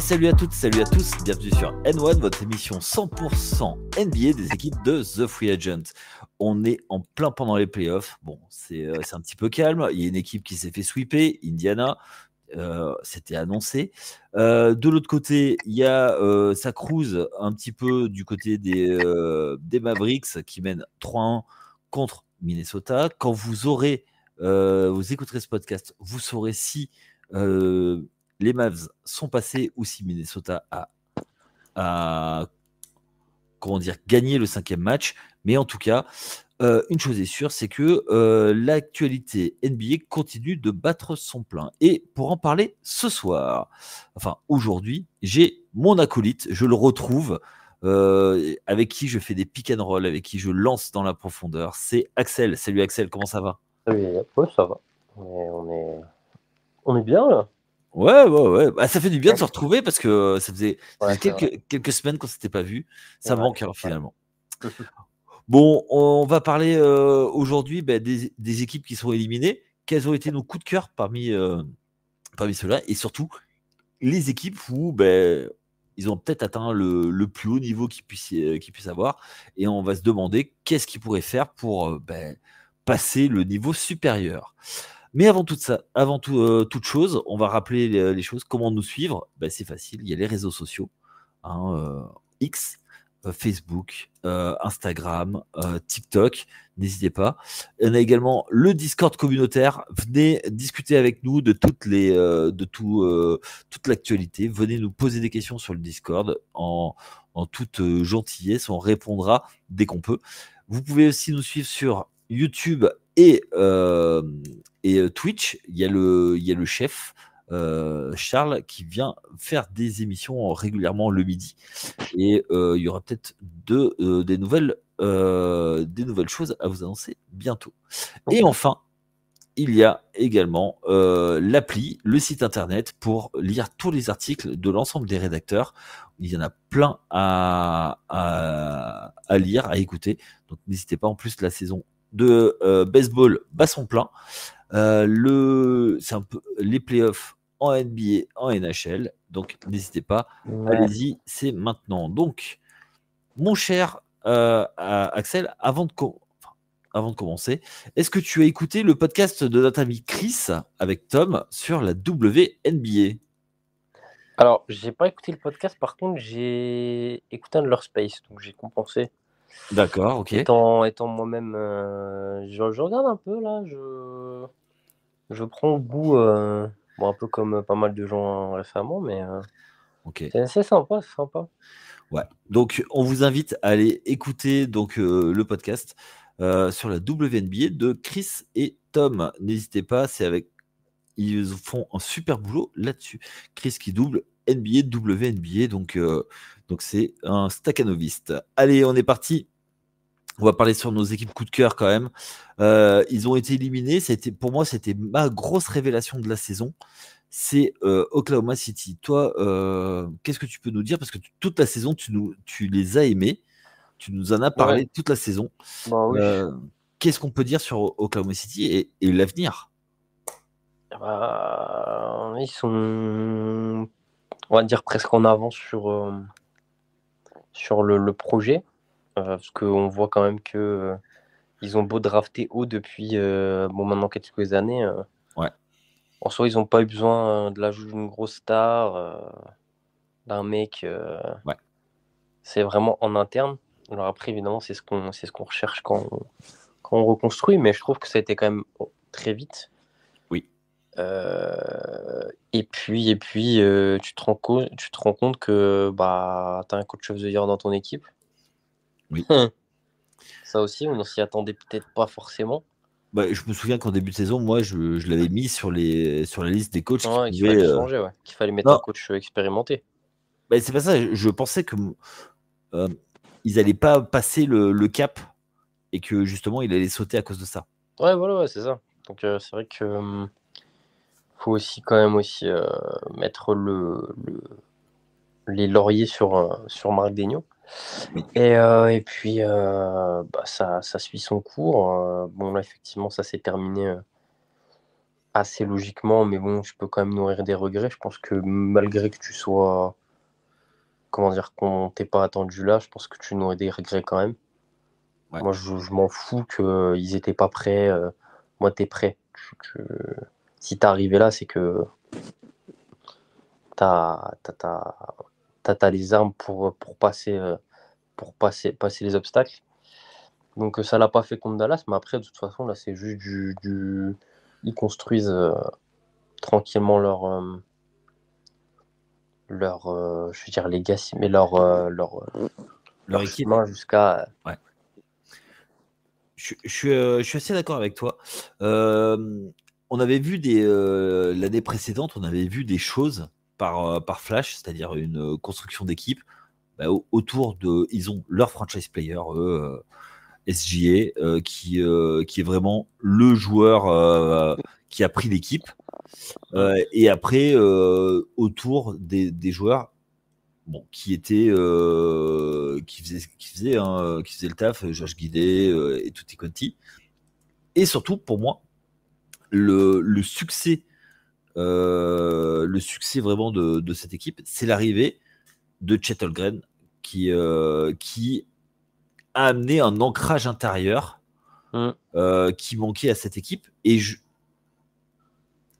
Salut à toutes, salut à tous, bienvenue sur N1, votre émission 100% NBA des équipes de The Free Agent. On est en plein pendant les playoffs. Bon, c'est un petit peu calme. Il y a une équipe qui s'est fait sweeper, Indiana. C'était annoncé. De l'autre côté, il y a ça cruise un petit peu du côté des Mavericks qui mènent 3-1 contre Minnesota. Quand vous écouterez ce podcast, vous saurez si les Mavs sont passés ou si Minnesota a comment dire, gagné le 5e match. Mais en tout cas, une chose est sûre, c'est que l'actualité NBA continue de battre son plein. Et pour en parler ce soir, enfin aujourd'hui, j'ai mon acolyte, je le retrouve, avec qui je fais des pick and roll, avec qui je lance dans la profondeur. C'est Axel. Salut Axel, comment ça va? Oui, ça va. On est bien là. Ouais. Bah, ça fait du bien de se retrouver parce que ça faisait Ouais, quelques semaines qu'on s'était pas vu. Ça ouais, manque finalement. Bon, on va parler aujourd'hui des équipes qui sont éliminées. Quels ont été nos coups de cœur parmi ceux-là et surtout les équipes où ils ont peut-être atteint le plus haut niveau qu'ils puissent avoir et on va se demander qu'est-ce qu'ils pourraient faire pour passer le niveau supérieur. Mais avant toute chose, on va rappeler les choses. Comment nous suivre? C'est facile, il y a les réseaux sociaux, X, Facebook, Instagram, TikTok. N'hésitez pas. On a également le Discord communautaire. Venez discuter avec nous de toute l'actualité. Venez nous poser des questions sur le Discord en toute gentillesse. On répondra dès qu'on peut. Vous pouvez aussi nous suivre sur YouTube et Twitch. Il y a le chef Charles qui vient faire des émissions régulièrement le midi et il y aura peut-être des nouvelles choses à vous annoncer bientôt. Et enfin, il y a également l'appli, le site internet pour lire tous les articles de l'ensemble des rédacteurs. Il y en a plein à lire, à écouter. Donc n'hésitez pas. En plus, la saison de baseball bat son plein. C'est un peu les playoffs en NBA, en NHL. Donc n'hésitez pas. Ouais. Allez-y, c'est maintenant. Donc, mon cher Axel, avant de commencer, est-ce que tu as écouté le podcast de notre ami Chris avec Tom sur la WNBA? Alors, j'ai pas écouté le podcast, par contre, j'ai écouté un de leur space, donc j'ai compensé. D'accord, ok. Étant moi-même, je regarde un peu là, je prends goût, bon, un peu comme pas mal de gens récemment, mais Ok. c'est sympa, c'est sympa. Ouais. Donc, on vous invite à aller écouter donc le podcast sur la WNBA de Chris et Tom. N'hésitez pas, ils font un super boulot là-dessus. Chris qui double NBA, WNBA, donc c'est un staccanoviste. Allez, on est parti. On va parler sur nos équipes coup de cœur quand même. Ils ont été éliminés. Pour moi, c'était ma grosse révélation de la saison. C'est Oklahoma City. Toi, qu'est-ce que tu peux nous dire? Parce que toute la saison, tu les as aimés. Tu nous en as parlé toute la saison. Bah oui. Qu'est-ce qu'on peut dire sur Oklahoma City et l'avenir? Ils sont, on va dire, presque en avance sur le projet. Parce qu'on voit quand même que ils ont beau drafter haut depuis maintenant quelques années. Ouais. En soi, ils n'ont pas eu besoin de l'ajout d'une grosse star, d'un mec. Ouais. C'est vraiment en interne. Alors après, évidemment, c'est ce qu'on recherche quand on reconstruit, mais je trouve que ça a été quand même très vite. Oui. Et puis tu te rends compte que tu as un coach of the year dans ton équipe. Oui. Ça aussi, on ne s'y attendait peut-être pas forcément. Je me souviens qu'en début de saison, moi, je l'avais mis sur la liste des coachs qui qu'il fallait changer, qu'il fallait mettre un coach expérimenté. C'est pas ça. Je pensais que ils allaient pas passer le cap et que justement, il allait sauter à cause de ça. Ouais, voilà, c'est ça. Donc c'est vrai que faut aussi quand même mettre les lauriers sur Marc Daigneault. Oui. Et puis ça suit son cours. Bon là effectivement ça s'est terminé assez logiquement, mais bon, je peux quand même nourrir des regrets. Je pense que malgré que tu sois, comment dire, qu'on t'ait pas attendu là, je pense que tu nourris des regrets quand même. Ouais. Moi, je m'en fous qu'ils étaient pas prêts. Moi, t'es prêt. Si t'es arrivé là, c'est que t'as, t'as, t'as, t'as les armes pour passer les obstacles. Donc ça l'a pas fait contre Dallas, mais après, de toute façon, là, c'est juste ils construisent tranquillement je veux dire, legacy, mais Leur leur équipe. chemin jusqu'à. Ouais. Je suis assez d'accord avec toi. On avait vu l'année précédente, on avait vu des choses par Flash, c'est-à-dire une construction d'équipe autour de. Ils ont leur franchise player, eux, SGA, qui est vraiment le joueur qui a pris l'équipe. Et après, autour des joueurs bon, qui faisait le taf, Josh Giddey et Tutti Conti. Et surtout, pour moi, le succès vraiment de cette équipe, c'est l'arrivée de Chet Holmgren qui a amené un ancrage intérieur qui manquait à cette équipe. Et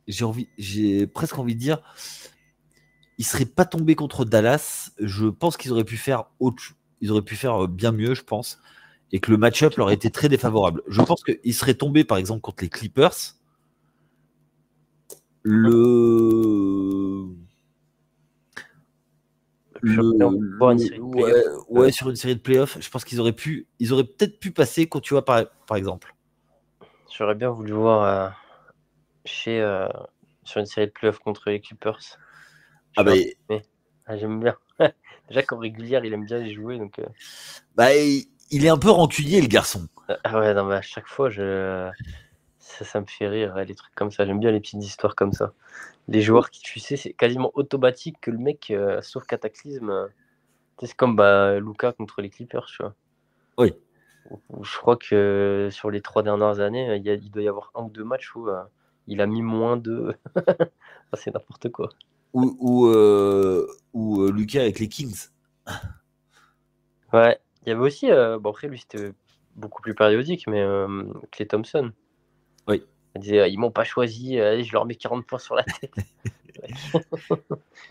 j'ai presque envie de dire, ils seraient pas tombés contre Dallas. Je pense qu'ils auraient pu faire ils auraient pu faire bien mieux, je pense, et que le match-up leur était très défavorable. Je pense qu'ils seraient tombés, par exemple, contre les Clippers. Sur une série de playoffs, je pense qu'ils auraient peut-être pu passer, quand tu vois, par exemple. J'aurais bien voulu voir sur une série de playoffs contre les Clippers. J'aime bien. Déjà, comme régulière, il aime bien y jouer. Donc, il est un peu rancunier, le garçon. Ah ouais, non, mais à chaque fois, ça me fait rire, les trucs comme ça. J'aime bien les petites histoires comme ça. Les joueurs qui, tu sais, c'est quasiment automatique que le mec, sauf cataclysme, c'est comme Luka contre les Clippers, tu vois. Oui. Je crois que sur les 3 dernières années, il doit y avoir 1 ou 2 matchs où il a mis moins de. C'est n'importe quoi. Ou Lucas avec les Kings. Ouais, il y avait aussi, après lui c'était beaucoup plus périodique, mais Klay Thompson. Oui. Il disait ils m'ont pas choisi, allez, je leur mets 40 points sur la tête.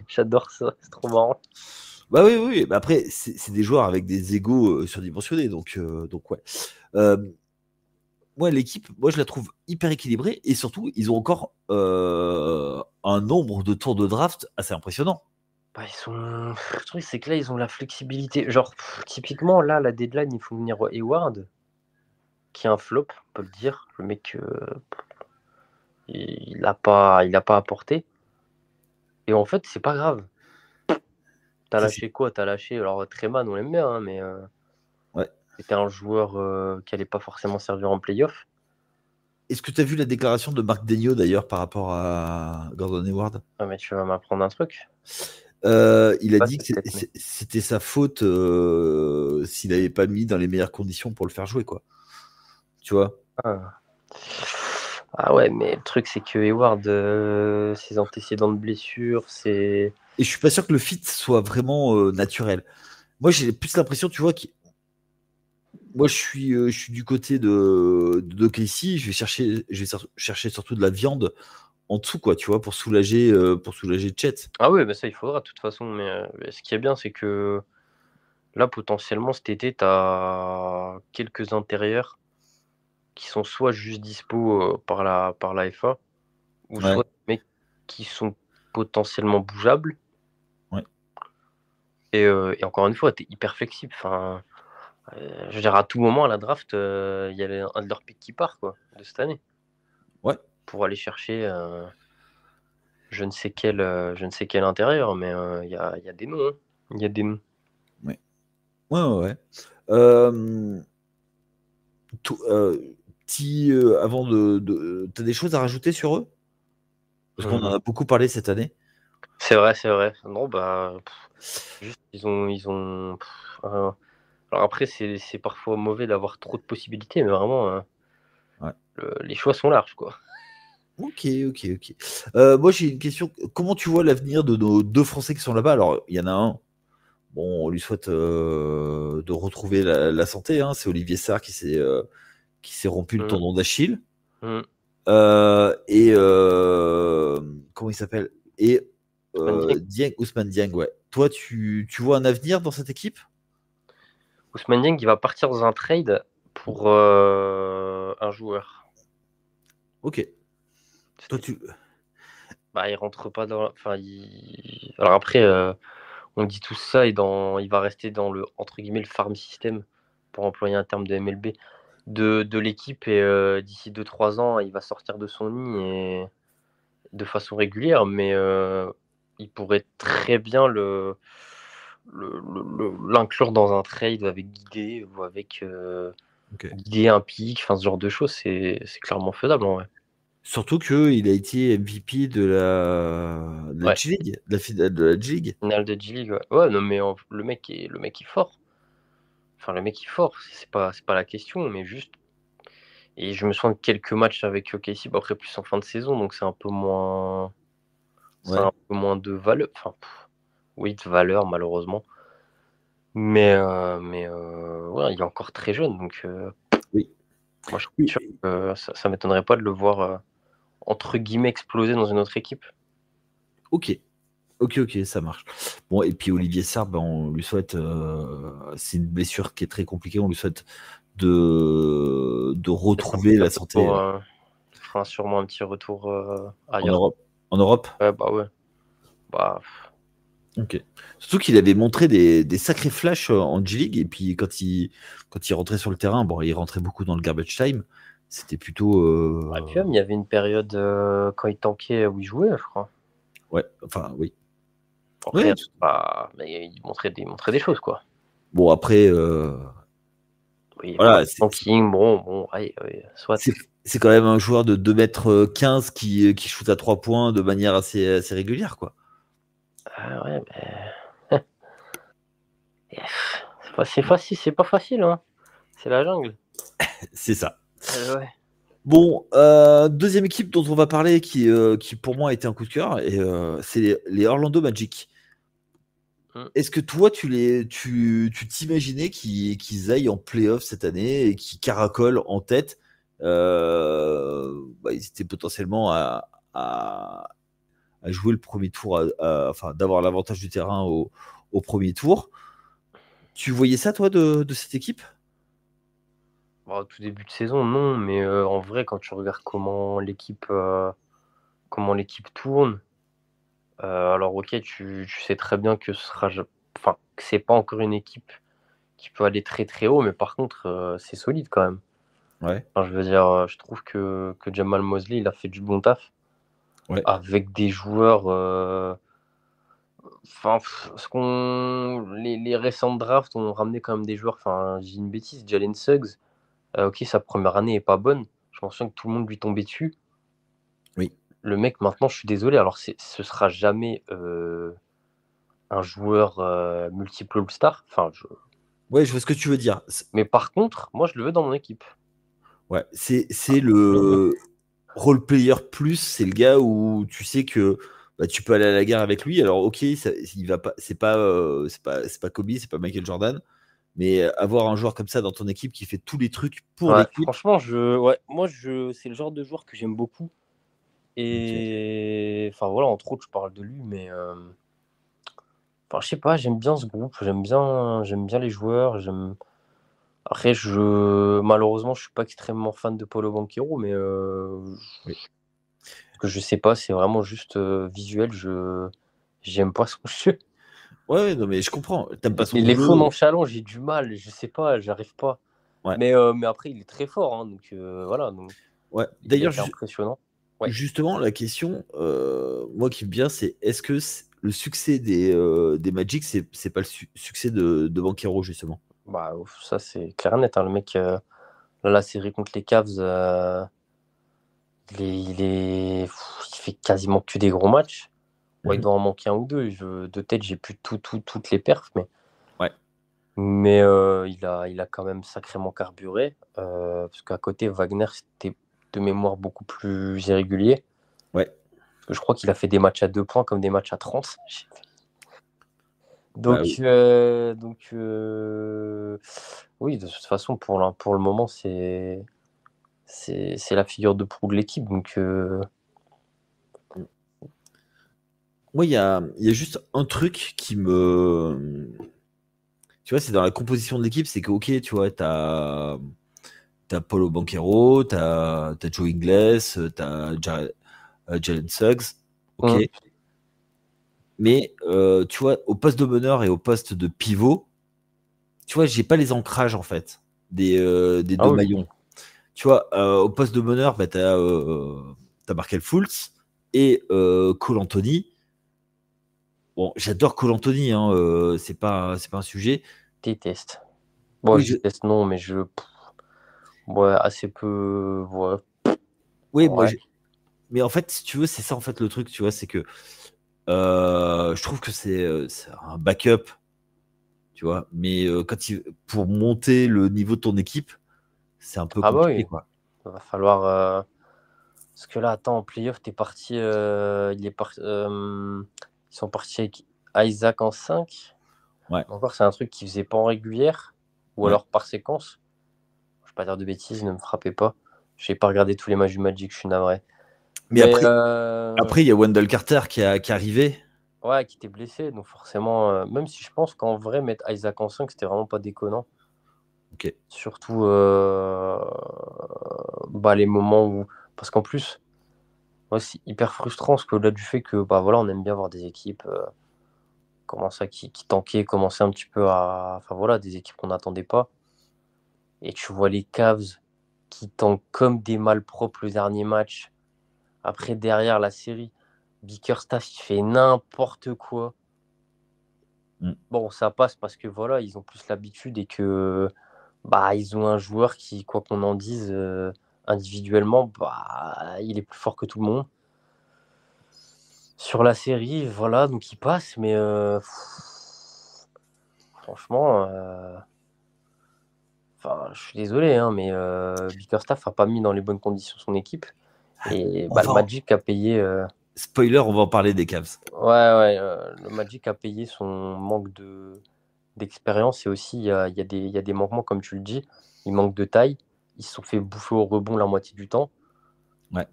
J'adore ça, c'est trop marrant. Bah oui. Bah après, c'est des joueurs avec des égos surdimensionnés, donc ouais. Moi, l'équipe, je la trouve hyper équilibrée et surtout, ils ont encore un nombre de tours de draft assez impressionnant. Le truc, c'est que là, ils ont la flexibilité. Genre, typiquement, là, la deadline, il faut venir Hayward, qui est un flop, on peut le dire. Le mec, il n'a pas apporté. Et en fait, c'est pas grave. T'as lâché quoi? T'as lâché. Alors, Treman, on l'aime bien, hein, mais c'était un joueur qui allait pas forcément servir en playoff. Est-ce que tu as vu la déclaration de Marc Daigneault d'ailleurs par rapport à Gordon Hayward? Ah, mais tu vas m'apprendre un truc. Il a dit que c'était sa faute s'il n'avait pas mis dans les meilleures conditions pour le faire jouer, quoi. Tu vois? Ah ouais, mais le truc, c'est que Hayward, ses antécédents de blessures, c'est. Et je suis pas sûr que le fit soit vraiment naturel. Moi, j'ai plus l'impression, tu vois, moi, je suis du côté de Casey. Je vais chercher surtout de la viande en dessous, quoi, tu vois, pour soulager Chet. Ah oui, mais ça, il faudra de toute façon. Mais ce qui est bien, c'est que là, potentiellement, cet été, tu as quelques intérieurs qui sont soit juste dispo par la FA, ou soit des mecs qui sont potentiellement bougeables. Ouais. Et encore une fois, tu es hyper flexible. Enfin, je veux dire, à tout moment, à la draft, il y avait un de leurs picks qui part, quoi, de cette année. Ouais. Pour aller chercher je ne sais quel intérieur, mais il y a des noms. Il y a des noms. Ouais. Avant t'as des choses à rajouter sur eux? Parce qu'on en a beaucoup parlé cette année. C'est vrai. Non, juste, ils ont. Alors après, c'est parfois mauvais d'avoir trop de possibilités, mais vraiment, les choix sont larges, quoi. Ok, ok, ok. Moi, j'ai une question. Comment tu vois l'avenir de nos deux Français qui sont là-bas? Alors, il y en a un. Bon, on lui souhaite de retrouver la santé, hein. C'est Olivier Sarr qui s'est rompu le Mm, tendon d'Achille. mm. Et comment il s'appelle? Et Ousmane Dieng. Ousmane Dieng, ouais. Toi, tu vois un avenir dans cette équipe? Ousmane Dieng, il va partir dans un trade pour un joueur. Ok. Toi, C'était- tu. Bah, il rentre pas dans. Enfin, alors après, on dit tout ça et il va rester dans le entre guillemets le farm system pour employer un terme de MLB de l'équipe et d'ici 2-3 ans, il va sortir de son nid et de façon régulière, mais il pourrait très bien l'inclure dans un trade avec Guidé ou avec Ok. Guidé un pick, enfin ce genre de choses, c'est clairement faisable en vrai. Surtout qu'il a été MVP de la Ouais, G-League, de la finale de la G-League. finale de G-League, ouais. Ouais, non, mais le mec est fort. Enfin, le mec est fort, c'est pas la question, mais juste. Et je me souviens de quelques matchs avec OKC, bon, après plus en fin de saison, donc c'est Ouais. un peu moins de valeur. Enfin, oui, de valeur malheureusement. Mais ouais, il est encore très jeune, donc Oui. moi je suis Oui. sûr que ça m'étonnerait pas de le voir entre guillemets exploser dans une autre équipe. Ok. Ok, ok, ça marche. Bon, et puis Olivier Sarr, ben, on lui souhaite. C'est une blessure qui est très compliquée. On lui souhaite de retrouver la santé Il fera sûrement un petit retour en ailleurs. Europe. En Europe. Ouais, bah ouais. Bah, Ok. Surtout qu'il avait montré des sacrés flashs en G-League. Et puis quand il rentrait sur le terrain, bon, il rentrait beaucoup dans le garbage time. C'était plutôt. et puis même, il y avait une période quand il tankait où il jouait, je crois. Ouais, enfin, oui. Ouais, Après, mais il montrait des choses, quoi. bon, après, Oui, voilà. voilà, Tanking, bon, ouais, ouais, soit. c'est quand même un joueur de 2 m 15 qui shoot à 3 points de manière assez régulière, quoi. Ah ouais, mais c'est pas facile, hein. C'est la jungle. C'est ça. Ouais. Bon, deuxième équipe dont on va parler qui pour moi a été un coup de cœur, et c'est les Orlando Magic. Mm. Est-ce que toi, tu t'imaginais qu'ils aillent en playoff cette année et qu'ils caracolent en tête? Ils étaient potentiellement à jouer le premier tour, enfin, d'avoir l'avantage du terrain au premier tour. Tu voyais ça, toi, de cette équipe? Bon, au tout début de saison, non, mais en vrai, quand tu regardes comment l'équipe tourne, alors ok, tu sais très bien que enfin, que c'est pas encore une équipe qui peut aller très très haut, mais par contre, c'est solide quand même. Ouais, Enfin, je veux dire, je trouve que Jamal Mosley, il a fait du bon taf ouais. avec des joueurs. Enfin, les récentes drafts ont ramené quand même des joueurs. Enfin, j'ai une bêtise, Jalen Suggs. Ok, sa première année est pas bonne. Je me souviens que tout le monde lui tombait dessus. Oui. Le mec, maintenant, je suis désolé. Alors, ce sera jamais un joueur multiple All-Star. Enfin, Ouais, je vois ce que tu veux dire. mais par contre, moi, je le veux dans mon équipe. Ouais, c'est le role player plus, c'est le gars où tu sais que bah, tu peux aller à la guerre avec lui. Alors ok, il va pas, c'est pas Kobe, c'est pas Michael Jordan, mais avoir un joueur comme ça dans ton équipe qui fait tous les trucs pour Ouais, l'équipe. franchement, ouais, moi, c'est le genre de joueur que j'aime beaucoup. Ok. Et enfin, voilà, entre autres, je parle de lui, mais enfin, je sais pas, j'aime bien ce groupe, j'aime bien les joueurs. Après, malheureusement, je suis pas extrêmement fan de Paulo Banchero, mais Oui. que je sais pas, c'est vraiment juste visuel. J'aime pas son jeu. Ouais, ouais, non mais je comprends. T'aimes pas son Les faux jeu. nonchalants, j'ai du mal, je sais pas, j'arrive pas. Ouais, Mais après, il est très fort, hein, donc voilà, donc ouais. il a D'ailleurs, été impressionnant. Ouais. justement, la question, moi qui me vient, c'est est-ce que le succès des Magic, c'est pas le succès de Banchero, justement? Bah, ouf, ça, c'est clair et net, hein. Le mec, là, la série contre les Cavs, il fait quasiment que des gros matchs. Ouais, il Mhm. doit en manquer un ou deux. De tête, j'ai plus toutes les perfs, mais, Ouais. mais il a quand même sacrément carburé. Parce qu'à côté, Wagner, c'était de mémoire beaucoup plus irrégulier. Ouais. Parce que je crois qu'il a fait des matchs à 2 points comme des matchs à 30. Bah, Donc, oui, de toute façon, pour le moment, c'est la figure de proue de l'équipe. Donc, moi, il y a juste un truc qui me. Tu vois, c'est dans la composition de l'équipe, c'est que, ok, tu vois, t'as Paulo Banquero, t'as Joe Ingles, t'as Jalen Suggs, ok. hum. Mais, tu vois, au poste de meneur et au poste de pivot, tu vois, j'ai pas les ancrages, en fait, des Ah deux oui, maillons. Tu vois, au poste de meneur, bah, t'as Markel Fultz et Cole Anthony. Bon, j'adore Cole Anthony, hein, c'est pas un sujet. déteste. Bon, Oui, je déteste, non, mais ouais, assez peu. Ouais. oui, moi, Ouais. mais en fait, si tu veux, c'est ça en fait le truc, tu vois, c'est que je trouve que c'est un backup, tu vois, mais pour monter le niveau de ton équipe, c'est un peu Ah bah compliqué, oui, quoi. il va falloir. Parce que là, attends, en playoff, t'es parti. Ils sont partis avec Isaac en 5. Ouais, Encore, c'est un truc qu'ils faisaient pas en régulière. Ou ouais. alors par séquence. Je vais pas dire de bêtises, ne me frappez pas. J'ai pas regardé tous les matchs du Magic, je suis navré. Mais Mais après, il y a Wendell Carter qui est arrivé. ouais, qui était blessé. Donc forcément, même si je pense qu'en vrai, mettre Isaac en 5 c'était vraiment pas déconnant. Ok. Surtout bah, les moments où. Parce qu'en plus, ouais, c'est hyper frustrant, parce qu'au-delà du fait que bah, voilà, on aime bien voir des équipes comment ça, qui tankaient, commencer un petit peu à. Enfin voilà, des équipes qu'on n'attendait pas. Et tu vois les Cavs qui tankent comme des malpropres le dernier match. Après, derrière la série, Bickerstaff, il fait n'importe quoi. Mm. Bon, ça passe parce que voilà, ils ont plus l'habitude et que bah ils ont un joueur qui, quoi qu'on en dise, individuellement, bah il est plus fort que tout le monde. Sur la série, voilà, donc il passe, mais franchement, enfin, je suis désolé, hein, mais Bickerstaff a pas mis dans les bonnes conditions son équipe. Et bah, le Enfin, Magic a payé. spoiler, on va en parler des Cavs. Ouais, ouais, le Magic a payé son manque d'expérience et aussi il y a des manquements, comme tu le dis. Il manque de taille. Ils se sont fait bouffer au rebond la moitié du temps. Ouais,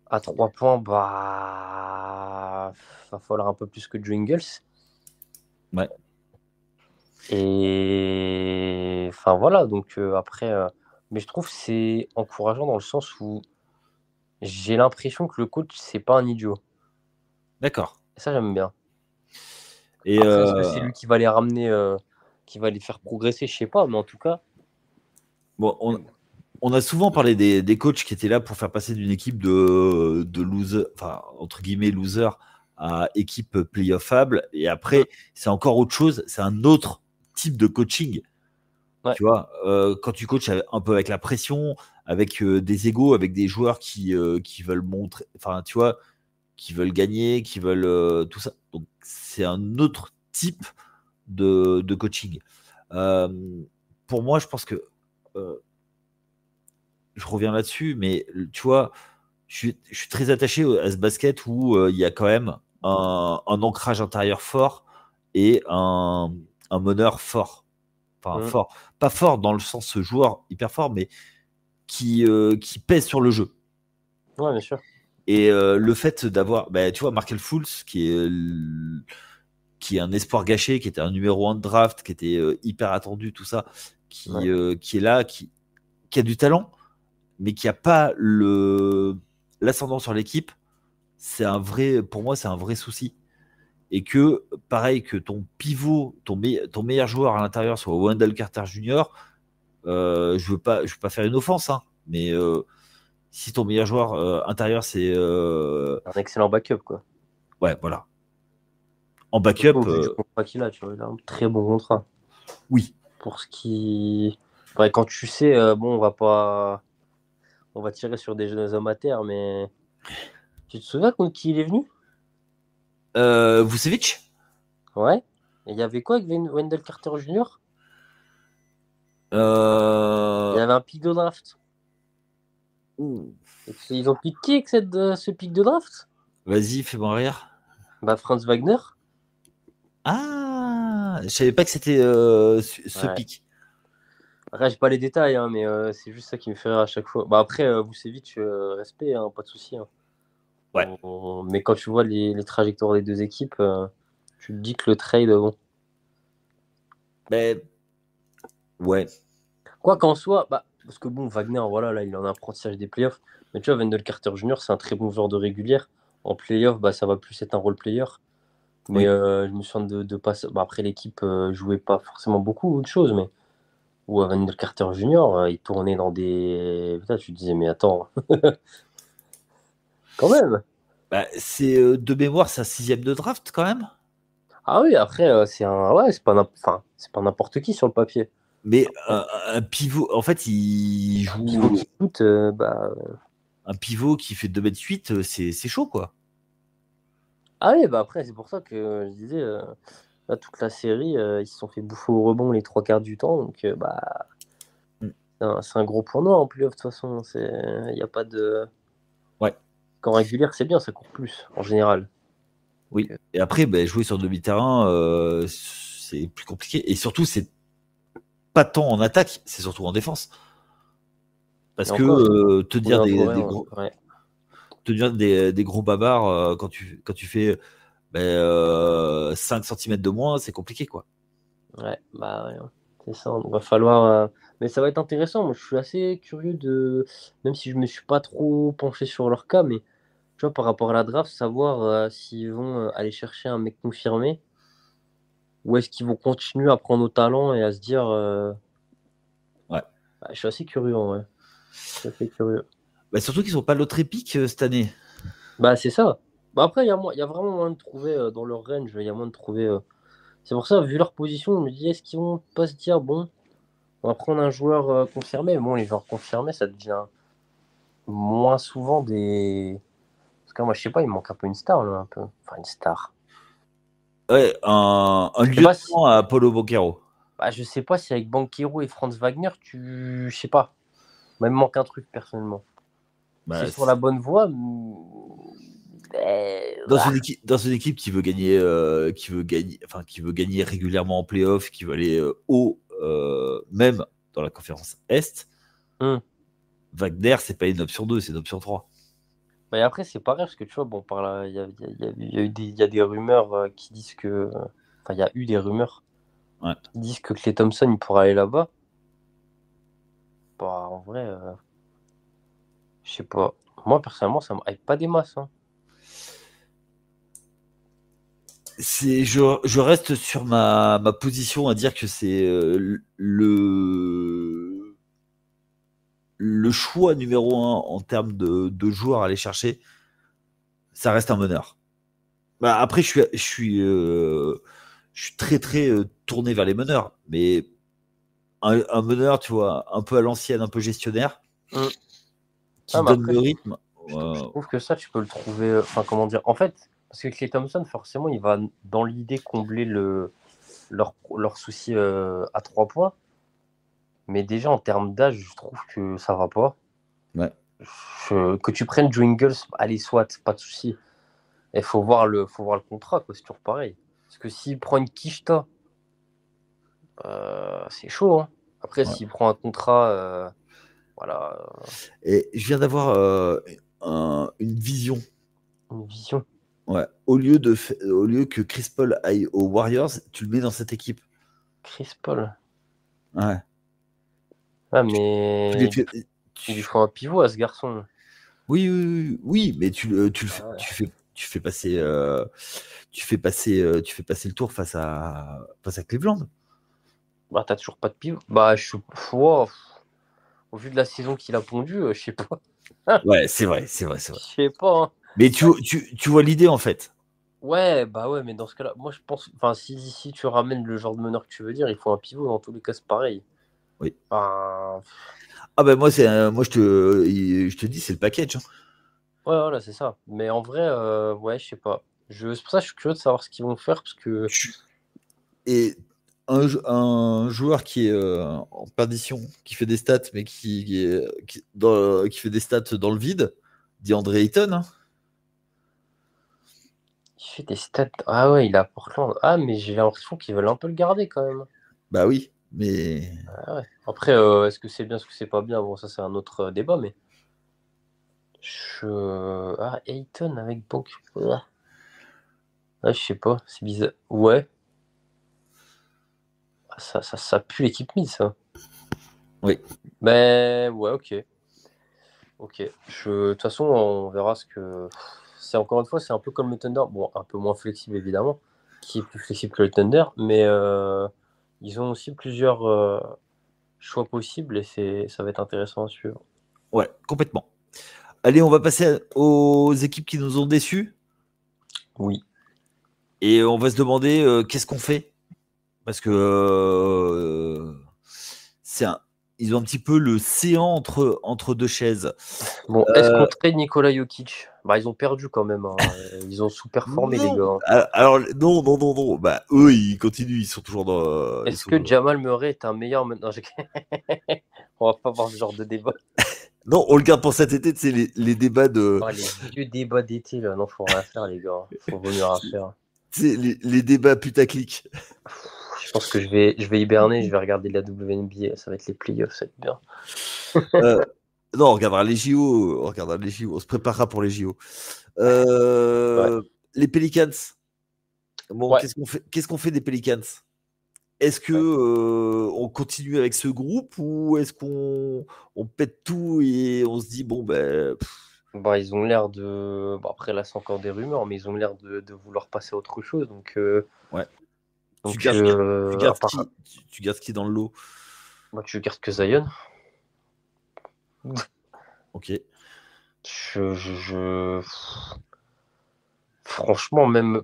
À 3 points, bah, va falloir un peu plus que Jingles. ouais. Et enfin voilà, donc après, mais je trouve que c'est encourageant dans le sens où j'ai l'impression que le coach, c'est pas un idiot. D'accord. Et ça, j'aime bien. Et Après, est-ce que c'est lui qui va les ramener, qui va les faire progresser? Je sais pas, mais en tout cas, bon, on a souvent parlé des coachs qui étaient là pour faire passer d'une équipe de loser, enfin, entre guillemets, loser à équipe playoffable. Et mm, après, c'est encore autre chose. C'est un autre type de coaching. ouais, Tu vois, quand tu coaches un peu avec la pression, avec des égos, avec des joueurs qui veulent montrer, enfin, tu vois, qui veulent gagner, qui veulent tout ça. Donc, c'est un autre type de coaching. Euh, pour moi, je pense que euh, je reviens là-dessus, mais tu vois, je suis très attaché à ce basket où il y a quand même un ancrage intérieur fort et un meneur fort. Enfin, mm, fort. Pas fort dans le sens joueur hyper fort, mais qui pèse sur le jeu. ouais, bien sûr. Et le fait d'avoir, bah, tu vois, Markel Fultz, qui est un espoir gâché, qui était un numéro 1 de draft, qui était hyper attendu, tout ça, Ouais. qui est là, qui a du talent, mais qui a pas l'ascendant sur l'équipe, pour moi, c'est un vrai souci. Et que, pareil, que ton pivot, ton meilleur joueur à l'intérieur soit Wendell Carter Jr., je veux pas faire une offense, hein, mais si ton meilleur joueur intérieur, c'est. Un excellent backup, quoi. Ouais, voilà. En Surtout au backup, vu du contrat qu'il a, tu vois, il a un très bon contrat. oui. Pour ce qui. Ouais, quand tu sais, bon, on va tirer sur des jeunes amateurs, mais tu te souviens contre qui il est venu? Vucevic. Ouais. Et il y avait quoi avec Wendell Carter Jr.? Il Euh, y avait un pic de draft. Ouh. Ils ont piqué avec ce pic de draft. Vas-y, fais-moi rire. Bah, Franz Wagner. Ah, je savais pas que c'était ce Ouais. pic. Après, j'ai pas les détails, hein, mais c'est juste ça qui me fait rire à chaque fois. Bah, après, Vucevic, respect, hein, pas de souci. Hein. Ouais. Mais quand tu vois les trajectoires des deux équipes, tu te dis que le trade, bon. Mais ouais. Quoi qu'en soit, bah, parce que bon, Wagner, voilà, là, il est en apprentissage des playoffs. Mais tu vois, Wendell Carter Jr., c'est un très bon joueur de régulière. En playoff, bah, ça va plus être un role player. Mais Oui. je me souviens de pas. Bah, après, l'équipe jouait pas forcément beaucoup de choses, mais où Wendell Carter Jr., il tournait dans des. Putain, tu te disais, mais attends, quand même. Bah, c'est de mémoire, c'est un 6e de draft quand même. Ah oui, après, c'est un. Ouais, enfin, c'est pas n'importe qui sur le papier. Mais un pivot, en fait, il Un pivot joue qui coûte, bah. un pivot qui fait 2,8 m, c'est chaud quoi. Ah oui, bah après, c'est pour ça que je disais, là, toute la série, ils se sont fait bouffer au rebond les trois quarts du temps. Donc, bah, Mm. c'est un gros point noir en playoff, de toute façon. Il n'y a pas de. Ouais, Qu'en régulière, c'est bien, ça court plus, en général. Donc, oui. Et après, bah, jouer sur demi-terrain, c'est plus compliqué. Et surtout, c'est pas tant en attaque, c'est surtout en défense. et Parce que encore, te on est dire entouré. Ouais. te dire des gros bavards quand tu fais 5 cm de moins, c'est compliqué quoi. Ouais, bah ouais, hein. C'est ça. Donc, va falloir. Mais ça va être intéressant. Moi, je suis assez curieux de. Même si je me suis pas trop penché sur leur cas, mais tu vois, par rapport à la draft, savoir s'ils vont aller chercher un mec confirmé ou est-ce qu'ils vont continuer à prendre au talent et à se dire. Ouais. Bah, je suis assez curieux, en vrai. Je suis assez curieux. Bah, surtout qu'ils sont pas l'autre épique cette année. Bah, c'est ça. Bah, après, il y a vraiment moyen de trouver dans leur range. Il y a moyen de trouver. C'est pour ça, vu leur position, je me dis, est-ce qu'ils vont pas se dire, bon, on va prendre un joueur confirmé. Bon, les joueurs confirmés, ça devient moins souvent des. Parce que moi, je sais pas, il manque un peu une star, là, un peu. Enfin, une star. Ouais, un Je sais pas si. lieutenant à Paulo Boquero. Bah, je sais pas si avec Banquero et Franz Wagner, tu. Je sais pas. Moi, il me manque un truc, personnellement. C'est Bah, sur la bonne voie. Ah, dans une équipe qui veut gagner régulièrement en playoff, qui veut aller haut, même dans la conférence Est, hum. Wagner, c'est pas une option 2, c'est une option 3. Bah, et après, c'est pareil, parce que tu vois, bon, par là, il y a eu il y a des rumeurs qui disent que. Enfin, il y a eu des rumeurs Ouais. qui disent que Klay Thompson, il pourra aller là-bas. Bah, en vrai, je sais pas. Moi, personnellement, ça me hype pas des masses. Hein. Je reste sur ma position à dire que c'est le choix numéro un en termes de joueurs à aller chercher. Ça reste un meneur. Bah, après, je suis très très tourné vers les meneurs, mais un meneur, tu vois, un peu à l'ancienne, un peu gestionnaire, Hum. qui Ah, mais donne après, le rythme. je trouve que ça, tu peux le trouver. Enfin, comment dire. En fait, parce que Klay Thompson, forcément, il va, dans l'idée, combler leur souci à 3 points. Mais déjà, en termes d'âge, je trouve que ça va pas. Ouais. Que tu prennes Jingles, allez, soit, pas de souci. Il faut voir le contrat, quoi. C'est toujours pareil. Parce que s'il prend une quicheta, c'est chaud. Hein. Après, Ouais. s'il prend un contrat, voilà, Et je viens d'avoir une vision. une vision. Ouais. Au lieu que Chris Paul aille aux Warriors, tu le mets dans cette équipe. Chris Paul. Ouais. Ah, Tu les mais fais, il lui tu- faut un pivot à ce garçon. oui, mais Ah ouais. tu fais passer le tour face à Cleveland. Bah, t'as toujours pas de pivot. Bah, wow. Au vu de la saison qu'il a pondue, je sais pas. Ouais, c'est vrai, c'est vrai, c'est Je vrai. sais pas. Hein. Mais Bah, tu vois l'idée en fait. ouais, bah ouais, mais dans ce cas-là, moi je pense. Enfin, si tu ramènes le genre de meneur que tu veux dire, il faut un pivot. Dans tous les cas, c'est pareil. Oui. Enfin, Ah ben moi je te dis c'est le package, hein. ouais, voilà, c'est ça. Mais en vrai, ouais, je sais pas. C'est pour ça que je suis curieux de savoir ce qu'ils vont faire parce que. Tu- Et un joueur qui est en perdition, qui fait des stats, mais qui fait des stats dans le vide, DeAndre Ayton. Hein. Il fait des stats. Ah ouais, il est à Portland. Ah, mais j'ai l'impression qu'ils veulent un peu le garder quand même. Bah oui, mais. Ah ouais. Après, est-ce que c'est bien, est-ce que c'est pas bien? Bon, ça, c'est un autre débat, mais. Ah, Ayton avec Bonk. Ah, je sais pas, c'est bizarre. Ouais. Ah, ça pue l'équipe mid, ça. Oui. Ben, ouais, ok. Ok. De toute façon, on verra ce que. C'est encore une fois, c'est un peu comme le Thunder. Bon, un peu moins flexible, évidemment. Qui est plus flexible que le Thunder. Mais ils ont aussi plusieurs choix possibles et ça va être intéressant à suivre. Ouais, complètement. Allez, on va passer aux équipes qui nous ont déçus. Oui. Et on va se demander qu'est-ce qu'on fait. Parce que ils ont un petit peu le séant entre deux chaises. Bon, est-ce qu'on trade Nikola Jokic? Bah, ils ont perdu quand même. Hein. Ils ont sous-performé, les gars. Alors, non. Bah, eux, ils continuent. Ils sont toujours dans. Est-ce que Jamal Murray est un meilleur maintenant? On va pas avoir ce genre de débat. Non, on le garde pour cet été, c'est les débats de. Oh, les vieux débats d'été, là. Non, faut rien faire, les gars. Faut vaut mieux rien faire. C'est les débats putaclic. Je pense que je vais hiberner, je vais regarder la WNBA. Ça va être les playoffs, ça va être bien. Non, on regardera les JO. On se préparera pour les JO. Ouais. Les Pelicans. Bon, ouais. Qu'est-ce qu'on fait des Pelicans? Est-ce que on continue avec ce groupe ou est-ce qu'on pète tout et on se dit bon ben. Bah, ils ont l'air de. Bon, après là c'est encore des rumeurs, mais ils ont l'air de vouloir passer à autre chose. Donc. Ouais. Donc, tu gardes qui dans le lot? Moi, tu gardes que Zion. Ok. Franchement, même.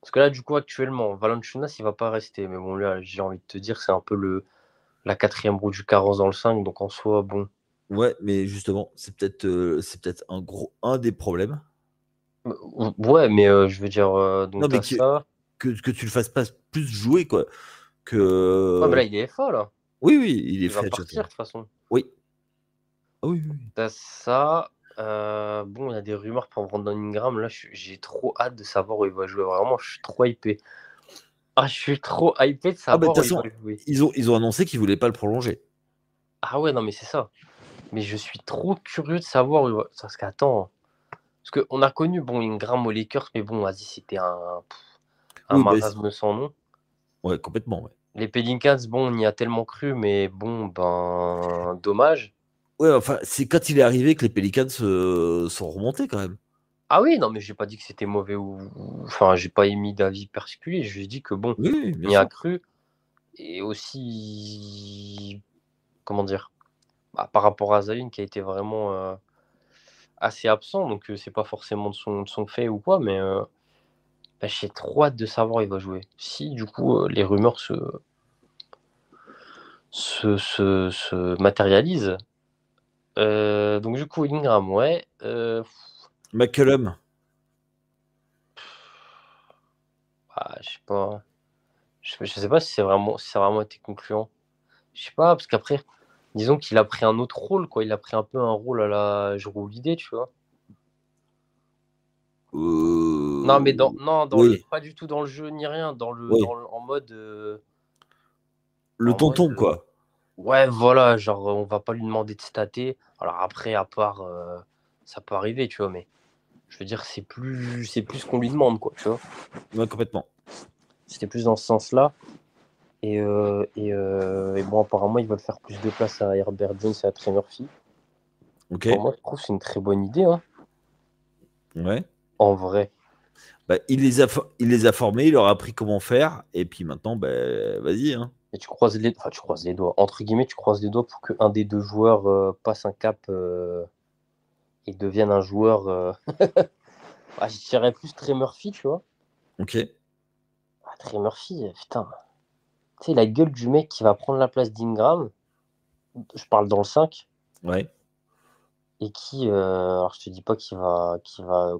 Parce que là, du coup, actuellement, Valanciunas, il va pas rester. Mais bon, là, j'ai envie de te dire, c'est un peu la quatrième roue du carrosse dans le 5. Donc, en soi, bon. Ouais, mais justement, c'est peut-être un des problèmes. Ouais, mais je veux dire, donc non, mais ça. Que tu le fasses pas plus jouer, quoi. Que... Ouais, mais là, il est FA, là. Oui, il est va partir, de toute façon. Oui. Oui. T'as ça. Bon, il y a des rumeurs pour Brandon Ingram. Là, j'ai trop hâte de savoir où il va jouer. Vraiment, je suis trop hypé. Ah, je suis trop hypé de savoir où il va jouer. Ils ont annoncé qu'ils voulaient pas le prolonger. Ah ouais, non, mais c'est ça. Mais je suis trop curieux de savoir où il va. Parce qu'attends. Parce qu'on a connu, bon, Ingram aux Lakers, mais bon, vas-y, c'était un marasme sans nom. Ouais, complètement, ouais. Les Pelicans, bon, on y a tellement cru, mais bon, ben, dommage. Ouais, enfin, c'est quand il est arrivé que les Pelicans sont remontés quand même. Ah oui, non, mais j'ai pas dit que c'était mauvais Enfin, j'ai pas émis d'avis particulier. Je lui ai dit que bon, on y a cru. Et aussi, comment dire, par rapport à Zion qui a été vraiment assez absent, donc c'est pas forcément de son fait ou quoi, mais j'ai trop hâte de savoir où il va jouer. Si du coup les rumeurs se matérialisent. Donc du coup, Ingram, ouais. McCollum. Je sais pas. Je sais pas si ça a vraiment été concluant. Je sais pas, parce qu'après, disons qu'il a pris un autre rôle, quoi. Il a pris un peu un rôle à la je roule l'idée, tu vois. Non, mais pas du tout dans le jeu ni rien, en mode. Tonton, quoi. Ouais, voilà, genre on va pas lui demander de stater. Alors après, à part, ça peut arriver, tu vois, mais je veux dire, c'est plus ce qu'on lui demande, quoi, tu vois. Ouais, complètement. C'était plus dans ce sens-là. Et bon, apparemment, ils veulent faire plus de place à Herbert Jones et à Trey Murphy. Ok. Pour moi, je trouve que c'est une très bonne idée. Hein. Ouais. En vrai. Bah, il les a formés, il leur a appris comment faire, et puis maintenant, bah, vas-y. Hein. Et tu croises les doigts. Entre guillemets, tu croises les doigts pour qu'un des deux joueurs passe un cap et devienne un joueur. Je dirais plus Trey Murphy, tu vois. Ok. Trey Murphy, putain. Tu sais, la gueule du mec qui va prendre la place d'Ingram, je parle dans le 5. Ouais. Et qui, alors je te dis pas qu'il va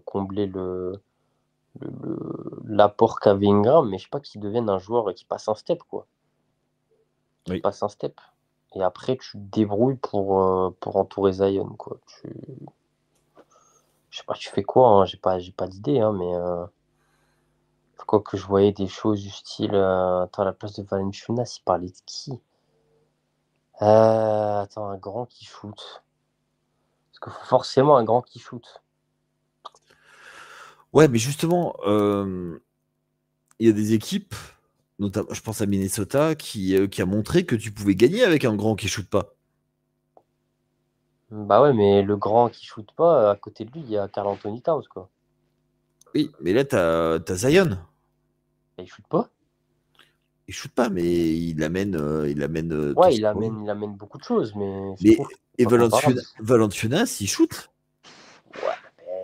combler l'apport qu'avait Ingram, mais je sais pas qu'il devienne un joueur qui passe un step, quoi. Tu Oui. passes un step. Et après, tu te débrouilles pour entourer Zion, quoi. Je sais pas, tu fais quoi, hein, j'ai pas d'idée, hein, mais quoi que je voyais des choses du style, attends, à la place de Valanciunas, il parlait de qui? Attends, un grand qui shoot. Parce qu'il faut forcément un grand qui shoot. Ouais, mais justement, il y a des équipes, notamment, je pense à Minnesota, qui a montré que tu pouvais gagner avec un grand qui shoot pas. Bah ouais, mais le grand qui shoot pas, à côté de lui, il y a Karl Anthony Towns, quoi. Oui, mais là, t'as Zion. Et il shoot pas? Il shoot pas, mais il amène tout Ouais, ce qu'il faut. il amène beaucoup de choses, mais je Mais trouve que c'est et pas comparable. Valanciunas, il shoot.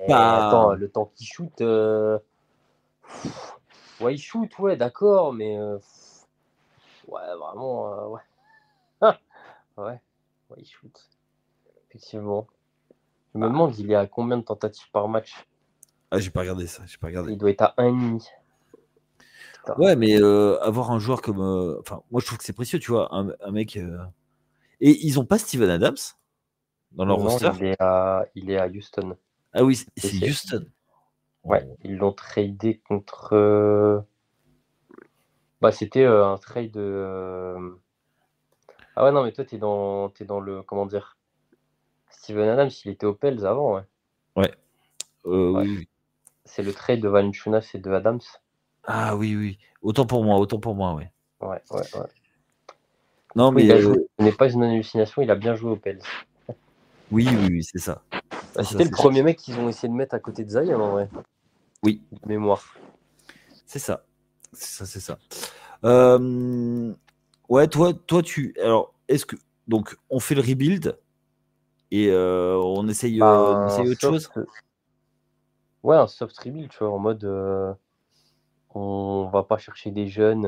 Et Pas. attends, le temps qu'il shoot, ouais, il shoot, ouais, d'accord, mais ouais, vraiment, ouais. Ouais, ouais, il shoot, effectivement. Je me demande, il est à combien de tentatives par match? Ah, j'ai pas regardé ça, j'ai pas regardé. Il doit être à 1,5. Putain. Ouais, mais avoir un joueur comme. Enfin, moi, je trouve que c'est précieux, tu vois, un mec. Et ils ont pas Steven Adams dans leur Non, roster. il est à Houston. Ah oui, Et c'est Houston. ouais, Oh. ils l'ont tradé contre. Bah, c'était un trade. Ah ouais, non, mais toi, t'es dans le. Comment dire? Steven Adams, il était aux Pels avant, ouais. Ouais. Ouais. Oui, oui. C'est le trade de Valanciunas et de Adams. Ah oui, oui. Autant pour moi, ouais. Ouais, ouais, ouais. Du Non, coup, mais il a joué. Ce n'est pas une hallucination, il a bien joué aux Pels. oui, oui, oui, c'est ça. Bah, C'est ça, c'était le c'est ça. premier mec qu'ils ont essayé de mettre à côté de Zion, en vrai. Oui, De mémoire. c'est ça. C'est ça, c'est ça. Euh, Ouais, toi, tu. Alors, est-ce que. Donc, on fait le rebuild et on Bah, un essaye autre chose? soft. Ouais, un soft rebuild, tu vois, en mode. On va pas chercher des jeunes.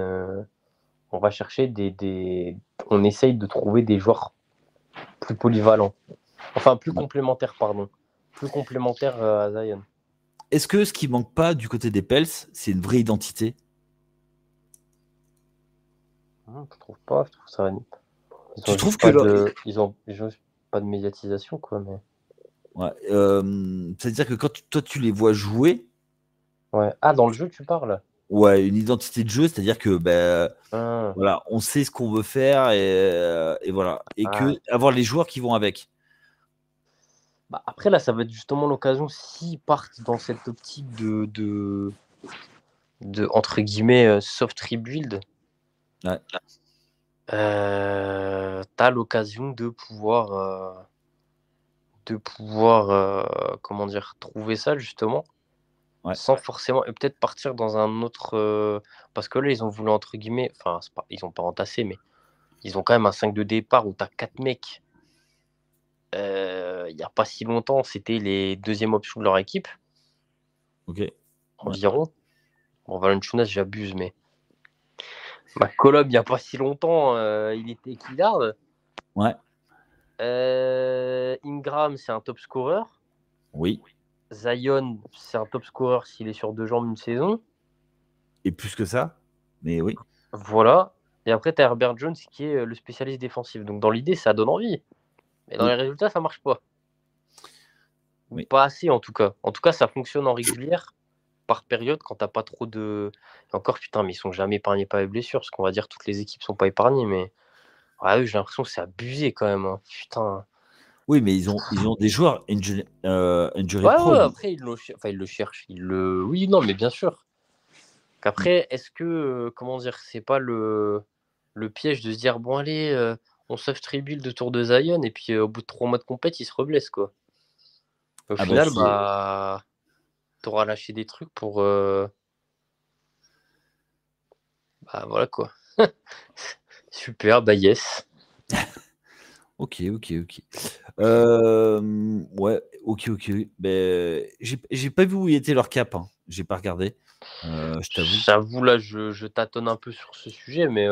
On va chercher On essaye de trouver des joueurs plus polyvalents. Enfin, plus Ouais. complémentaires, pardon. Plus complémentaires à Zion. Est-ce que ce qui manque pas du côté des Pels, c'est une vraie identité? Je trouve pas. Je trouve ça. Ils Tu ont trouves juste que pas là. de. Ils ont juste pas de médiatisation, quoi. Mais. Ouais, c'est-à-dire que toi, tu les vois jouer, Ouais. Ah, dans le jeu, tu parles? ouais, une identité de jeu, c'est-à-dire que ben, Ah, voilà, on sait ce qu'on veut faire et voilà. Et que ah. avoir les joueurs qui vont avec. Bah, après, là, ça va être justement l'occasion, s'ils partent dans cette optique entre guillemets, soft rebuild, Ouais. t'as l'occasion de pouvoir, comment dire, trouver ça justement, Ouais. sans forcément, et peut-être partir dans un autre, parce que là, ils ont voulu, entre guillemets, enfin, ils ont pas entassé, mais ils ont quand même un 5 de départ où t'as 4 mecs. Il n'y a pas si longtemps, c'était les deuxièmes options de leur équipe, Ok. Ouais. environ. Bon, Valanciunas, j'abuse, mais McCollum, il n'y a pas si longtemps, il était Killard. Ouais. Ingram, c'est un top scorer. Oui. Zion, c'est un top scorer s'il est sur 2 jambes une saison. Et plus que ça. Mais oui. Voilà. Et après, tu as Herbert Jones qui est le spécialiste défensif. Donc, dans l'idée, ça donne envie. Mais dans Oui. les résultats, ça marche pas. Ou Oui. pas assez, en tout cas. En tout cas, ça fonctionne en régulière, par période, quand t'as pas trop de. Et encore, putain, mais ils sont jamais épargnés par les blessures. Parce qu'on va dire toutes les équipes sont pas épargnées. Mais ouais, j'ai l'impression que c'est abusé quand même, hein. Putain. Oui, mais ils ont des joueurs injury Ouais, ouais, prone. après, ils le cherchent. Oui, non, mais bien sûr. Qu'après, est-ce que, comment dire, c'est pas le piège de se dire, bon, allez, on soft rebuild autour de Zion, et puis au bout de 3 mois de compète, il se reblesse, quoi. Au Ah bah final, c'est. bah, t'auras lâché des trucs pour. Bah, voilà, quoi. Super, bah, yes. Ok, ok, ok. Ouais, ok, ok. Ben, j'ai pas vu où était leur cap, hein. J'ai pas regardé. Je t'avoue. J'avoue, là, je tâtonne un peu sur ce sujet, mais.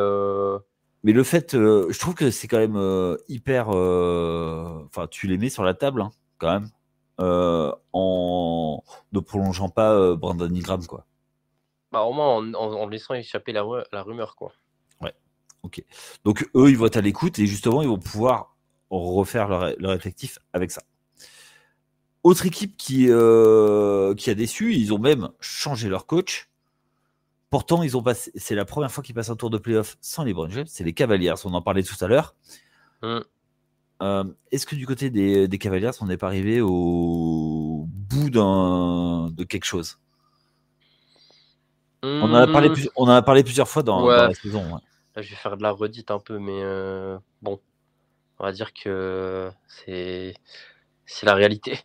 Mais le fait, je trouve que c'est quand même hyper. Enfin, tu les mets sur la table, hein, quand même, en ne prolongeant pas Brandon Ingram, quoi. Bah, au moins en laissant échapper la rumeur, quoi. Ouais. Ok. Donc eux, ils vont être à l'écoute et justement, ils vont pouvoir refaire leur effectif avec ça. Autre équipe qui a déçu, ils ont même changé leur coach. Pourtant, c'est la première fois qu'ils passent un tour de playoff sans LeBron James. C'est les Cavaliers, on en parlait tout à l'heure. Mm. Est-ce que du côté des Cavaliers, on n'est pas arrivé au bout de quelque chose? Mm. On en a parlé plusieurs fois dans Ouais, la saison. Ouais. là, je vais faire de la redite un peu, mais bon, on va dire que c'est la réalité.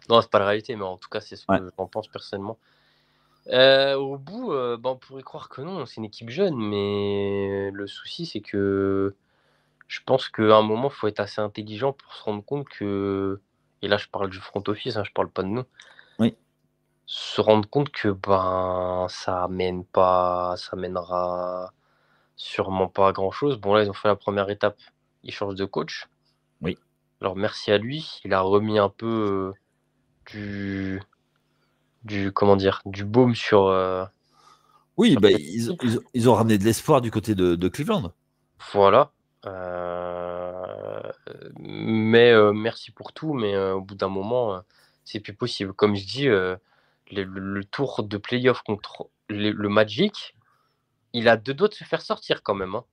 Non, c'est pas la réalité, mais en tout cas, c'est ce Ouais. que j'en pense personnellement. Au bout, on pourrait croire que non, c'est une équipe jeune, mais le souci, c'est que je pense qu'à un moment, il faut être assez intelligent pour se rendre compte que, et là, je parle du front office, hein, je parle pas de nous, Oui. se rendre compte que ça mènera sûrement pas à grand chose. Bon, là, ils ont fait la première étape, ils changent de coach. Oui. Alors, merci à lui, il a remis un peu du, comment dire, du baume Oui, sur bah, cette équipe. ils ont ramené de l'espoir du côté de Cleveland. Voilà. Mais merci pour tout, mais au bout d'un moment, c'est plus possible. Comme je dis, le tour de playoff contre le Magic, il a 2 doigts de se faire sortir quand même, hein.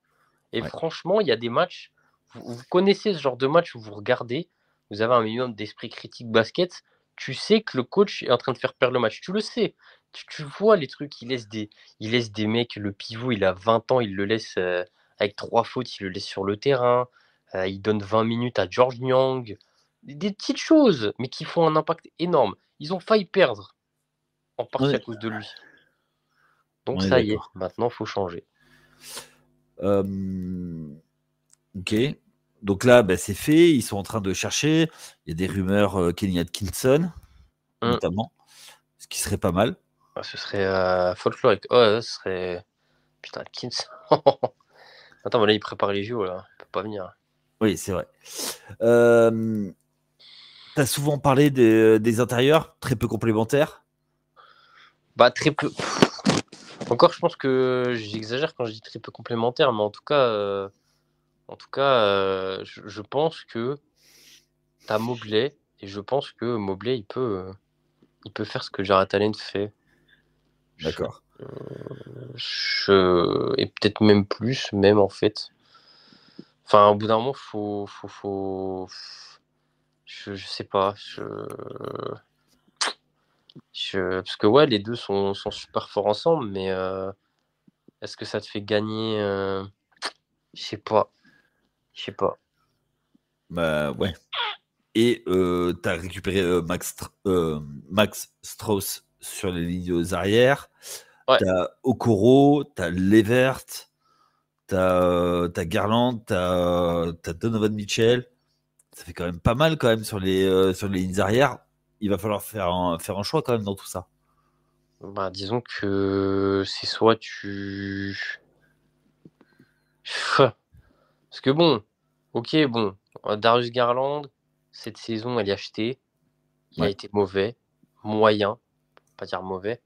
Et Ouais. franchement, il y a des matchs, vous connaissez ce genre de match où vous regardez, vous avez un minimum d'esprit critique basket, tu sais que le coach est en train de faire perdre le match. Tu le sais. Tu vois les trucs, il laisse des mecs, le pivot, il a 20 ans, il le laisse avec 3 fautes, il le laisse sur le terrain. Il donne 20 minutes à George Niang. Des petites choses, mais qui font un impact énorme. Ils ont failli perdre, en On partie à est, cause de lui. Donc on est ça y est, d'accord. maintenant, il faut changer. Ok. Donc là, bah, c'est fait. Ils sont en train de chercher. Il y a des rumeurs Kenny Atkinson, Hum. notamment, ce qui serait pas mal. Ah, ce serait folklorique. Ouais, ce serait. Putain, Kins. Attends, mais là, il prépare les JO, là. Il peut pas venir. Oui, c'est vrai. Tu as souvent parlé des intérieurs, très peu complémentaires. Bah, très peu. Encore, je pense que j'exagère quand je dis très peu complémentaire, mais je pense que t'as Mobley, et je pense que Mobley, il peut faire ce que Jarrett Allen fait. Je, D'accord. et peut-être même plus, même en fait. Enfin, au bout d'un moment, je sais pas. Parce que ouais, les deux sont super forts ensemble, mais est-ce que ça te fait gagner Je sais pas. Je sais pas. Bah ouais. Et tu as récupéré Max Strauss sur les lignes arrières. Ouais. Tu as Okoro, tu as Levert, tu as, Garland, tu as Donovan Mitchell. Ça fait quand même pas mal quand même sur les lignes arrières. Il va falloir faire un choix quand même dans tout ça. Bah, disons que c'est soit tu. Parce que bon, ok, bon, Darius Garland, cette saison, elle est achetée. Il a Ouais. été mauvais, moyen, pas dire mauvais.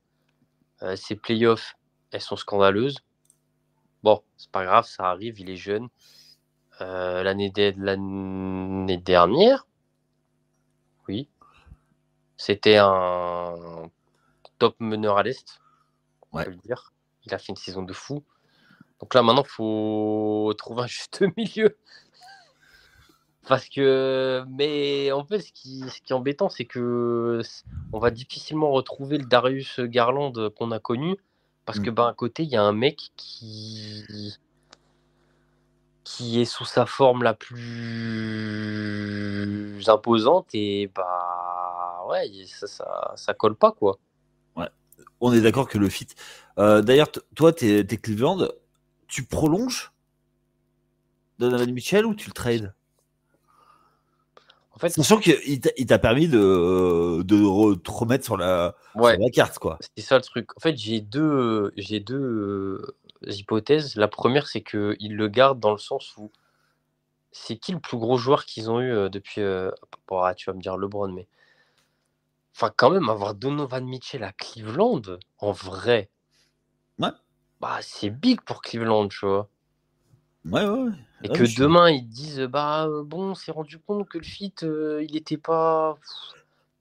Ses playoffs, elles sont scandaleuses. Bon, c'est pas grave, ça arrive, il est jeune. L'année dernière, oui, c'était un top meneur à l'Est, on Ouais. peut le dire. Il a fait une saison de fou. Donc là, maintenant, il faut trouver un juste milieu. Parce que, mais en fait, ce qui est embêtant, c'est que on va difficilement retrouver le Darius Garland qu'on a connu. Parce Mm. que, à côté, il y a un mec qui est sous sa forme la plus imposante et ouais, ça colle pas, quoi. Ouais. On est d'accord que le fit. D'ailleurs, toi, t'es Cleveland, tu prolonges Donovan Mitchell ou tu le trades? En fait, Sachant qu'il t'a permis te remettre sur ouais, la carte, quoi. c'est ça le truc. En fait, j'ai deux hypothèses. La première, c'est qu'ils le gardent dans le sens où c'est qui le plus gros joueur qu'ils ont eu depuis. Bon, tu vas me dire LeBron, mais. Enfin, quand même, avoir Donovan Mitchell à Cleveland, en vrai, Ouais. c'est big pour Cleveland, tu vois. Ouais, ouais, ouais. Et Non, que mais je suis demain, ils disent, bah bon, on s'est rendu compte que le fit, il était pas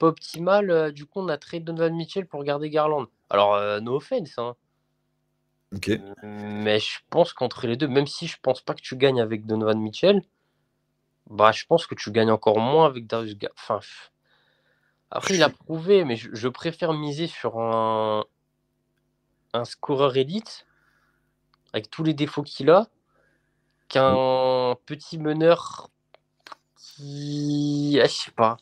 optimal, du coup, on a trade Donovan Mitchell pour garder Garland. Alors, no offense, hein, ok. mais je pense qu'entre les deux, même si je pense pas que tu gagnes avec Donovan Mitchell, bah je pense que tu gagnes encore moins avec Darius enfin, Je après, il a suis. prouvé, mais je préfère miser sur un scoreur élite avec tous les défauts qu'il a qu'un petit meneur qui. Ah, je sais pas.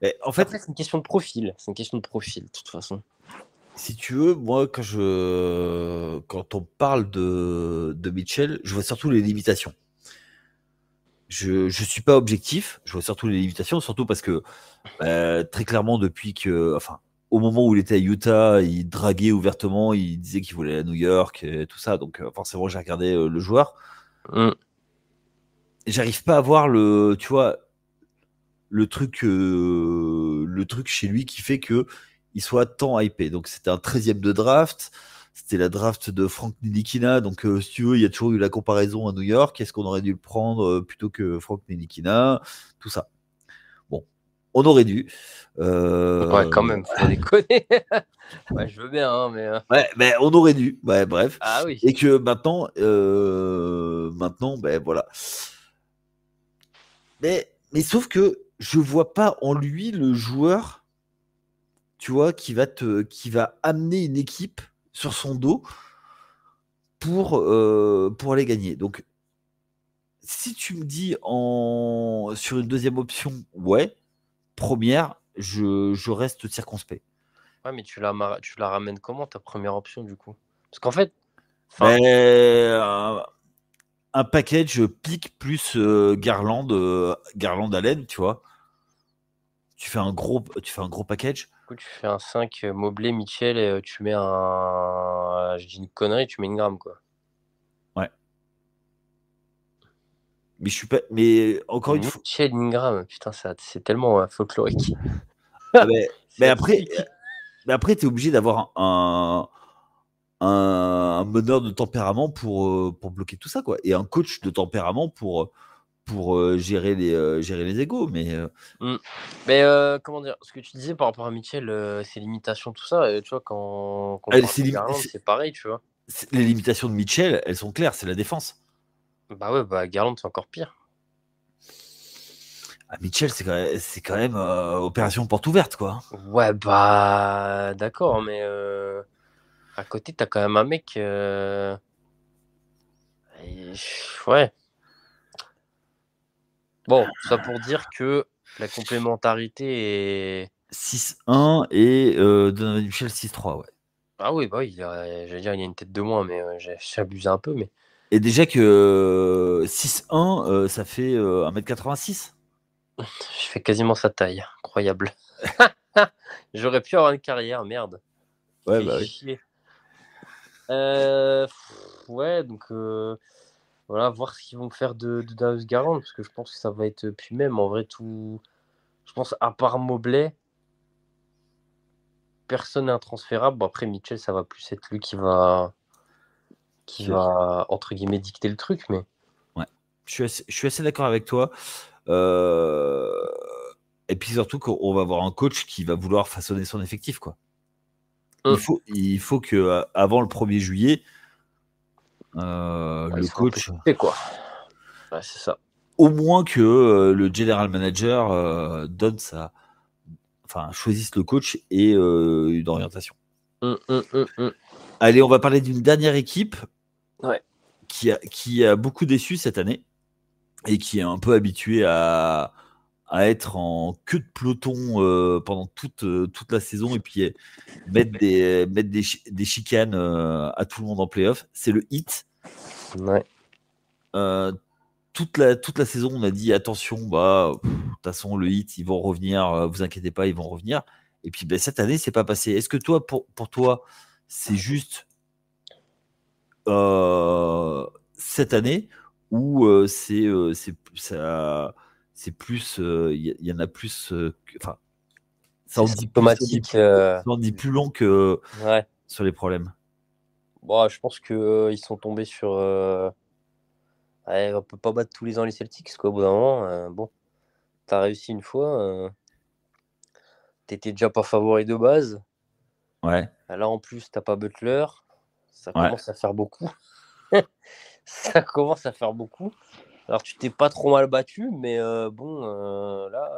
Mais en fait, Après, c'est une question de profil. C'est une question de profil, de toute façon. si tu veux, moi, quand on parle de Mitchell, je vois surtout les limitations. Je suis pas objectif, je vois surtout les limitations, surtout parce que très clairement depuis que, enfin, au moment où il était à Utah, il draguait ouvertement, il disait qu'il voulait aller à New York et tout ça, donc forcément j'ai regardé le joueur. Mm. Et j'arrive pas à voir tu vois, le truc chez lui qui fait que il soit tant hypé. Donc c'était un 13e de draft. C'était la draft de Frank Nilikina. Donc, si tu veux, il y a toujours eu la comparaison à New York. Est-ce qu'on aurait dû le prendre plutôt que Frank Nilikina? Tout ça. Bon, on aurait dû. Ouais, quand même, faut pas déconner. Ouais, je veux bien, hein, mais. Ouais, mais on aurait dû. Ouais, bref. Ah oui. Et que maintenant, ben voilà. Mais sauf que je vois pas en lui le joueur, tu vois, qui va amener une équipe sur son dos pour aller gagner. Donc, si tu me dis sur une deuxième option, ouais, première, je reste circonspect. Ouais, mais tu la ramènes comment, ta première option, du coup? Parce qu'en fait, enfin, Mais un package pique plus Garland Allen, tu vois. Tu fais un gros package. du coup, tu fais un 5 Mobley, Mitchell, et tu mets un. Je dis une connerie, tu mets une gramme, quoi. Ouais. Mais je suis pas. Mais encore une fois. Mitchell Ingram, putain, c'est tellement folklorique. Ah, mais C'est après, épique. tu es obligé d'avoir un meneur de tempérament pour bloquer tout ça, quoi. Et un coach de tempérament pour gérer les égos. Mais Mm. Mais comment dire, ce que tu disais par rapport à Mitchell, ses limitations, tout ça, tu vois, quand on compare à Garland, c'est pareil, tu vois. les limitations de Mitchell, elles sont claires, c'est la défense. Bah ouais, bah Garland, c'est encore pire. Ah, Mitchell, c'est quand même opération porte ouverte, quoi. Ouais, bah d'accord, mais à côté, t'as quand même un mec. Et- Ouais. Bon, ça pour dire que la complémentarité est. 6-1 et Donovan Mitchell 6-3, ouais. Ah oui, bah oui, j'allais dire, il y a une tête de moins, mais j'ai abusé un peu, mais Et déjà que 6-1, ça fait 1m86. je fais quasiment sa taille. Incroyable. J'aurais pu avoir une carrière, merde. Ouais, Fais bah oui. chier. Ouais, donc voilà, voir ce qu'ils vont faire de Darius Garland, parce que je pense que ça va être. Puis même, en vrai, tout. Je pense, à part Mobley, personne n'est intransférable. Bon, après, Mitchell, ça va plus être lui qui C'est- va entre guillemets, dicter le truc, mais. Ouais. Je suis assez d'accord avec toi. Euh, Et puis surtout qu'on va avoir un coach qui va vouloir façonner son effectif, quoi. Il faut que avant le 1er juillet, Ils le sont un peu coach, coupés, quoi. Ouais, c'est ça. au moins que le general manager choisisse le coach et une orientation. Hum. Allez, on va parler d'une dernière équipe Ouais. qui a beaucoup déçu cette année et qui est un peu habituée à être en queue de peloton pendant toute la saison et puis mettre des chicanes à tout le monde en playoff. C'est le Heat. Ouais. Euh, toute la saison, on a dit attention, de toute façon, le Heat, ils vont revenir, vous inquiétez pas, ils vont revenir. Et puis cette année, c'est pas passé. Est-ce que toi, pour toi, c'est juste cette année ou c'est plus, il y en a plus, enfin, ça C'est en dit plus, symptomatique. ça en dit plus long que Ouais. sur les problèmes. Bon, je pense que ils sont tombés sur. Ouais, on peut pas battre tous les ans les Celtics, quoi. Au bout d'un moment, bon, t'as réussi une fois, t'étais déjà pas favori de base. Ouais, Là, en plus, t'as pas Butler. Ça ouais. commence à faire beaucoup. Ça commence à faire beaucoup. Alors, tu t'es pas trop mal battu, mais bon, là,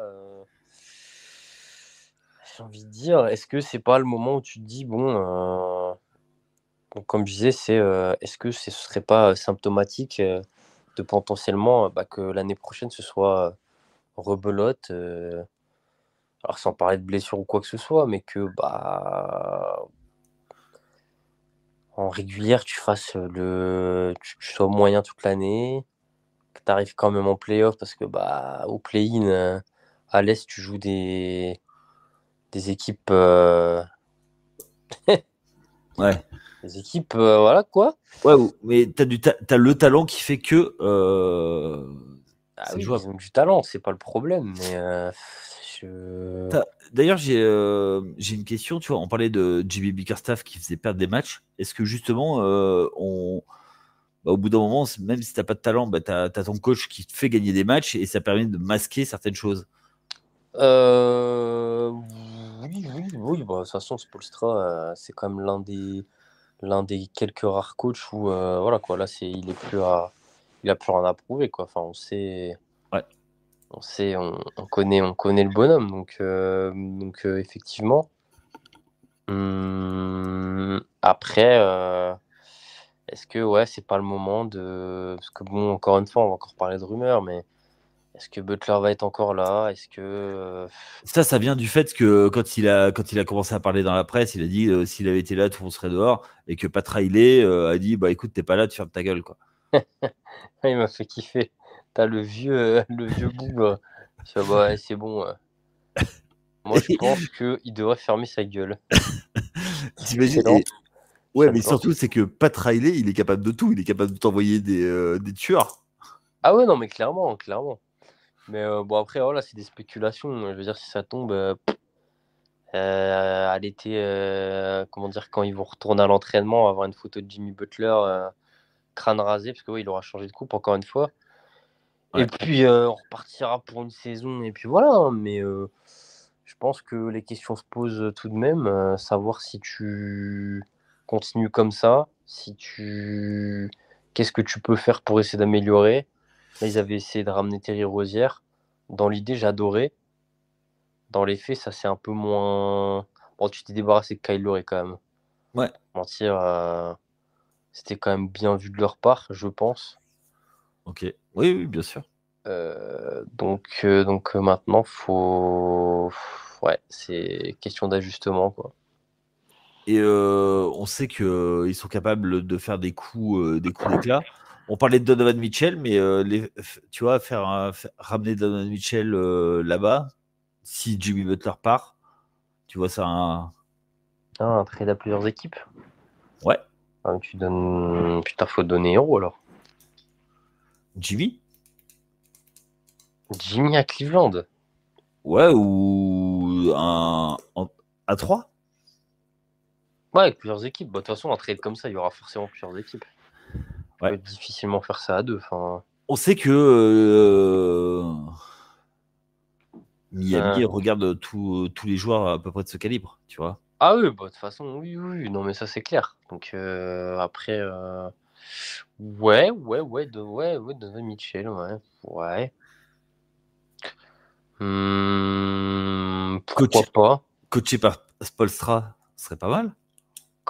j'ai envie de dire, est-ce que c'est pas le moment où tu te dis, bon, comme je disais, est-ce que ce serait pas symptomatique de potentiellement que l'année prochaine ce soit rebelote, alors sans parler de blessure ou quoi que ce soit, mais que en régulière tu sois moyen toute l'année, que tu arrives quand même en playoff parce que au play-in à l'Est tu joues des équipes Ouais. des équipes voilà quoi. Ouais, mais t'as le talent qui fait que Ah c'est oui, jouable. ils ont du talent, c'est pas le problème, mais je... D'ailleurs, j'ai une question. Tu vois, on parlait de JB Bickerstaff qui faisait perdre des matchs. Est-ce que justement, au bout d'un moment, même si t'as pas de talent, t'as ton coach qui te fait gagner des matchs et ça permet de masquer certaines choses. Oui, de toute façon, Spoelstra, c'est quand même l'un des quelques rares coachs où voilà quoi, là il a plus rien à prouver quoi. Enfin, Ouais. on connaît le bonhomme, donc effectivement. Après, est-ce que ouais, c'est pas le moment de, parce que bon, encore une fois, on va encore parler de rumeurs, mais est-ce que Butler va être encore là? Est-ce que Ça vient du fait que quand il a commencé à parler dans la presse, il a dit s'il avait été là, tout le monde serait dehors, et que Pat Riley a dit bah écoute, t'es pas là, tu fermes ta gueule quoi. il m'a fait kiffer. T'as le vieux bougre. Ouais, c'est bon. Moi, je pense qu'il devrait fermer sa gueule. C'est T'imagines excellent. ouais, mais J'adore. surtout c'est que Pat Riley, il est capable de tout, il est capable de t'envoyer des tueurs. Ah ouais, non, mais clairement, clairement. Mais bon, après, voilà, c'est des spéculations. Je veux dire, si ça tombe à l'été, comment dire, quand ils vont retourner à l'entraînement, on va avoir une photo de Jimmy Butler, crâne rasé, parce que oui, il aura changé de coupe encore une fois. Et Ouais. puis, on repartira pour une saison, et puis voilà. Hein. Mais je pense que les questions se posent tout de même. Savoir si tu continues comme ça, qu'est-ce que tu peux faire pour essayer d'améliorer. Là, ils avaient essayé de ramener Terry Rozier. Dans l'idée, j'adorais. Dans les faits, ça c'est un peu moins. Bon, tu t'es débarrassé de Kyle Lowry quand même. Ouais. Mentir, c'était quand même bien vu de leur part, je pense. Ok. Oui, oui, bien sûr. Donc maintenant, ouais, c'est question d'ajustement, quoi. Et on sait qu'ils sont capables de faire des coups d'éclat. On parlait de Donovan Mitchell, mais tu vois, ramener Donovan Mitchell là-bas, si Jimmy Butler part, tu vois ça. Ah, un trade à plusieurs équipes. Ouais, Ah, tu donnes. Putain, faut donner Hero alors. Jimmy. Jimmy à Cleveland. Ouais, ou à 3. Ouais, avec plusieurs équipes. Bah, de toute façon, un trade comme ça, il y aura forcément plusieurs équipes. Tu Ouais. peux difficilement faire ça à deux. Enfin, On sait que Miami regarde tous les joueurs à peu près de ce calibre, tu vois. Ah oui, bah, de toute façon, oui, oui, oui. Non, mais ça, c'est clair. Donc, après, ouais, Donovan Mitchell, ouais. Ouais. Pourquoi Coach, pas? coaché par Spolstra, ce serait pas mal.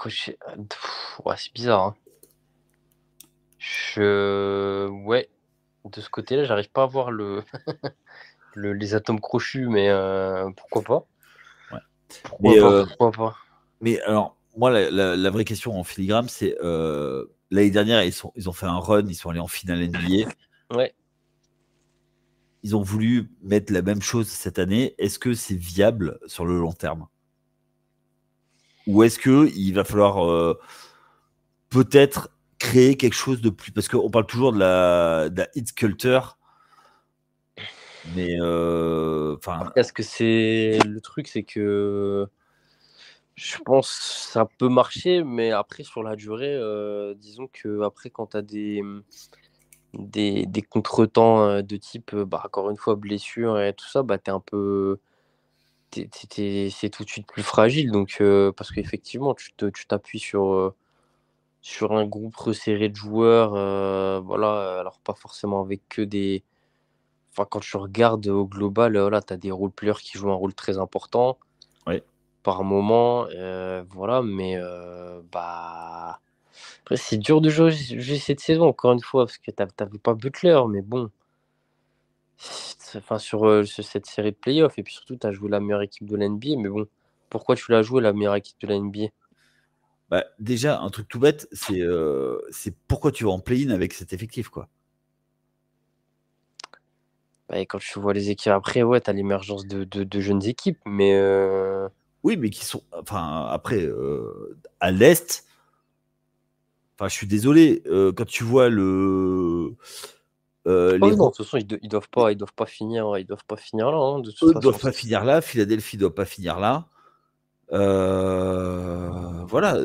Ouais, c'est bizarre, hein. Ouais, de ce côté-là, j'arrive pas à voir les atomes crochus, mais pourquoi pas? Ouais. Pourquoi Mais, pas? Pourquoi pas? mais alors, moi, la vraie question en filigrane, c'est l'année dernière, ils ont fait un run, ils sont allés en finale NBA. Ouais. Ils ont voulu mettre la même chose cette année. Est-ce que c'est viable sur le long terme? Ou est-ce qu'il va falloir peut-être créer quelque chose de plus. Parce qu'on parle toujours de la hit culture, mais enfin. Après, est-ce que c'est le truc, c'est que je pense que ça peut marcher, mais après, sur la durée, disons que après, quand tu as des contretemps de type, encore une fois, blessure et tout ça, t'es un peu. C'est tout de suite plus fragile. Donc, parce qu'effectivement, tu t'appuies sur un groupe resserré de joueurs, voilà, alors pas forcément avec que des. Enfin, quand tu regardes au global, voilà, tu as des role-players qui jouent un rôle très important Ouais. par moment, voilà, mais après, c'est dur de jouer cette saison, encore une fois, parce que t'avais pas Butler, mais bon, enfin, sur cette série de playoffs, et puis surtout, tu as joué la meilleure équipe de la NBA, mais bon, pourquoi tu l'as joué la meilleure équipe de la NBA? Bah, déjà, un truc tout bête, c'est pourquoi tu vas en play-in avec cet effectif, quoi. Et quand tu vois les équipes après, ouais, tu as l'émergence de jeunes équipes, mais Oui, mais qui sont. Enfin, après, à l'Est, enfin, je suis désolé, quand tu vois non, de toute façon, ils doivent pas finir là, hein, de toute eux ne façon. doivent pas finir là, Philadelphie ne doit pas finir là. Voilà.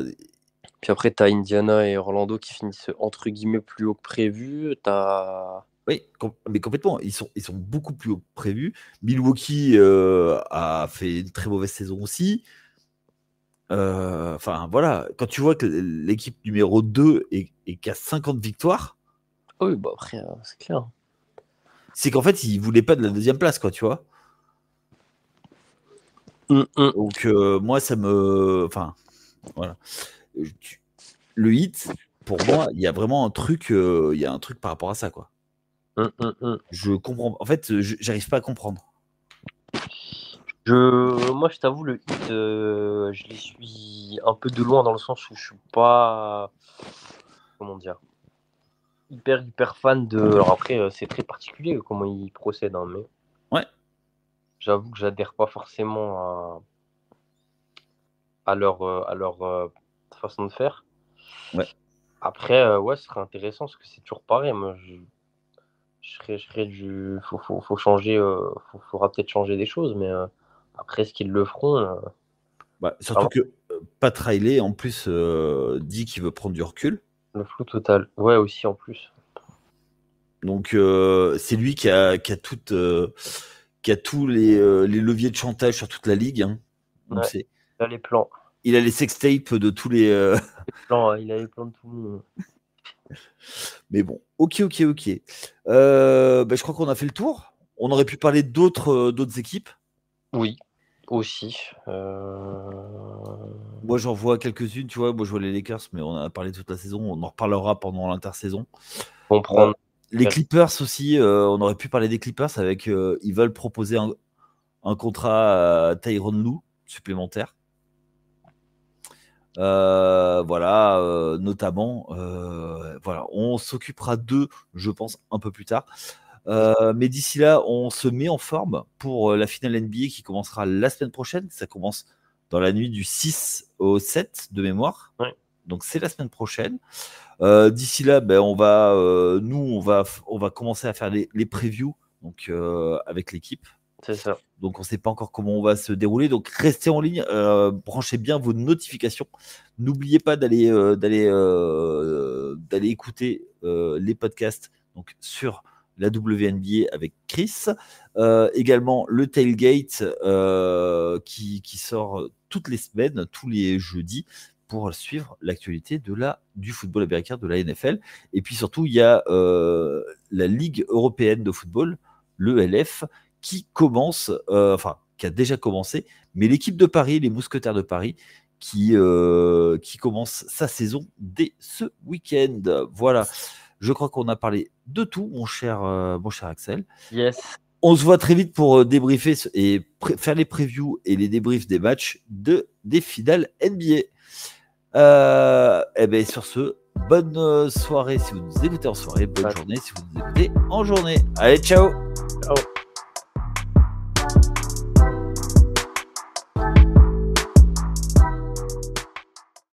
Puis après, tu as Indiana et Orlando qui finissent entre guillemets plus haut que prévu. Oui, mais complètement. Ils sont beaucoup plus haut que prévu. Milwaukee a fait une très mauvaise saison aussi. Enfin, voilà. Quand tu vois que l'équipe numéro 2 est qu'à 50 victoires, Oui, après, c'est clair. c'est qu'en fait, ils ne voulaient pas de la deuxième place, quoi, tu vois. Donc, moi, ça me. Enfin, voilà. Le hit, pour moi, il y a vraiment un truc, il y a un truc par rapport à ça, quoi. Je comprends. En fait, j'arrive pas à comprendre. Moi, je t'avoue, le hit, je les suis un peu de loin dans le sens où je suis pas, comment dire, hyper fan de. Alors après, c'est très particulier comment ils procèdent, hein, mais Ouais. j'avoue que j'adhère pas forcément à leur façon de faire. Ouais. Après, ouais, ce serait intéressant parce que c'est toujours pareil. Moi, je serais du. Faut changer. Faudra peut-être changer des choses, mais après, est-ce qu'ils le feront Bah, surtout que Pat Riley, en plus, dit qu'il veut prendre du recul. Le flou total. Ouais, aussi en plus. Donc, c'est lui qui a tous les leviers de chantage sur toute la ligue. Hein. On le Ouais, sait. il a les plans. Il a les sextapes de tous les. Il a les plans de tout le monde. Mais bon, ok. Bah, je crois qu'on a fait le tour. On aurait pu parler d'autres équipes. Oui, aussi. Moi, j'en vois quelques-unes, tu vois. Moi, je vois les Lakers, mais on en a parlé toute la saison. On en reparlera pendant l'intersaison. Comprendre. Les Clippers aussi, on aurait pu parler des Clippers avec. Ils veulent proposer un contrat à Tyronn Lue supplémentaire. Voilà, notamment. Voilà, on s'occupera d'eux, je pense, un peu plus tard. Mais d'ici là, on se met en forme pour la finale NBA qui commencera la semaine prochaine. Ça commence dans la nuit du 6 au 7 de mémoire. Ouais. Donc c'est la semaine prochaine. D'ici là, ben, on va commencer à faire les previews donc, avec l'équipe. C'est ça. Donc on ne sait pas encore comment on va se dérouler. Donc restez en ligne, branchez bien vos notifications. N'oubliez pas d'aller écouter les podcasts donc, sur la WNBA avec Chris. Également le Tailgate qui sort toutes les semaines, tous les jeudis, pour suivre l'actualité du football américain, de la NFL. Et puis surtout, il y a la Ligue européenne de football, l'ELF, qui commence, qui a déjà commencé, mais l'équipe de Paris, les Mousquetaires de Paris, qui commence sa saison dès ce week-end. Voilà, je crois qu'on a parlé de tout, mon cher Axel. Yes. On se voit très vite pour débriefer et faire les previews et les débriefs des matchs des finales NBA. Et bien sur ce, bonne soirée si vous nous écoutez en soirée, bonne journée si vous nous écoutez en journée. Allez, ciao. Ciao.